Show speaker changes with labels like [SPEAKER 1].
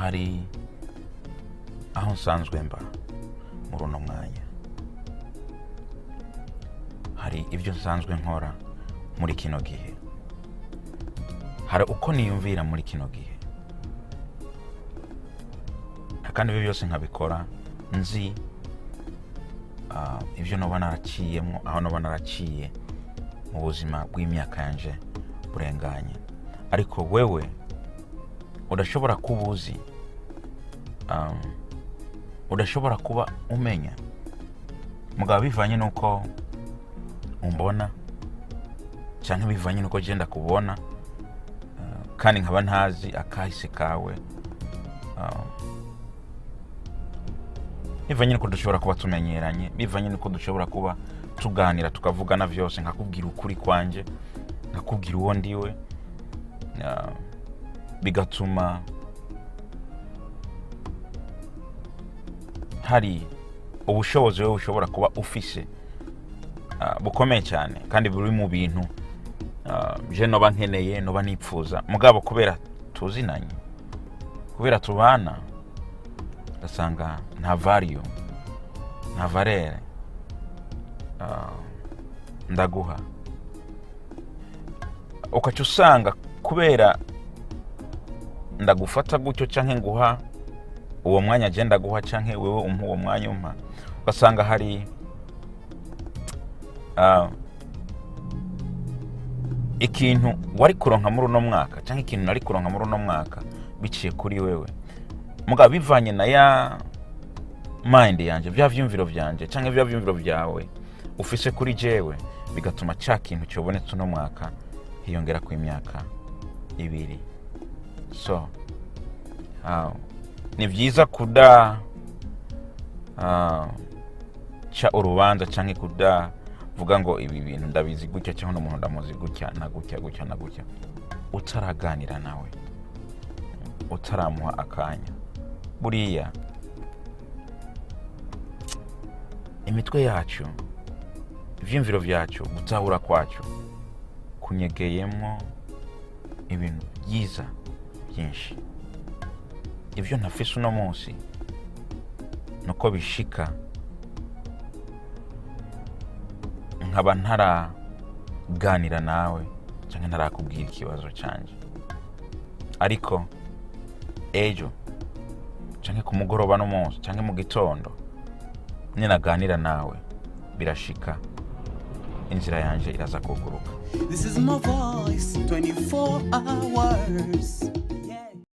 [SPEAKER 1] hari aho nsanzwe mba muri uno mwanya, hari ibyo nsanzwe nkora muri kino gihe, hari uko niyumvira muri kino gihe, kandi ibyo byose nkabikora nzi ibyo noba naraciyemo, aho noba naraciye mu buzima bw'imyaka yanje burenganye. Ariko wewe udashobora kuba uzi, udashobora kuba umenya, mugabo bivanye nuko umbona cyangwa bivanye nuko genda kubona, kandi nkaba ntazi akahise kawe, bivanye nuko dushobora kuba tumenyeranye, bivanye nuko dushobora kuba tuganira tukavugana vyose, nkakubwira ukuri kwanje, nkakubwira uwo ndiwe, bigatuma hari ubushobozi wewe ushobora kuba ufise bukomeye cyane, kandi buri mu bintu je noba nkeneye, noba nipfuza, mugabo kubera tuzinanye, kubera tubana, gasanga nta value, nta valere ndaguha. Ukaca usanga kubera ndagufata gutyo canke nguha uwo mwanya je ndaguha, canke wewe umpa uwo mwanya umpa, ugasanga hari ikintu wari kuronka muri uno mwaka canke ikintu nari kuronka muri uno mwaka biciye kuri wewe, mugabo bivanye na ya mind yanje, vya vyumviro vyanje canke vya vyumviro vyawe ufise kuri jewe, bigatuma ca kintu cyobonetse uno mwaka hiyongera ku imyaka 2. So ni vyiza kuda cha urubanza canke kuda vuga ngo ibi bintu ndabizi gutya cyangwa n'umuntu ndamuzi gutya na gutya gutya na gutya, utaraganira nawe, utaramuha akanya. Buriya imitwe yacu, ivyumviro vyacu, gutahura kwacu kunyegeyemo ibintu byiza byinshi. Ivyo ntafise uno munsi nuko bishika nkaba ntaraganira nawe cyangwa ntarakubwira ikibazo canje, ariko ejo canke ku mugoroba no munsi canke mu gitondo ninaganira nawe, birashika inzira yanje iraza kuguruka.
[SPEAKER 2] This is my voice 24 hours.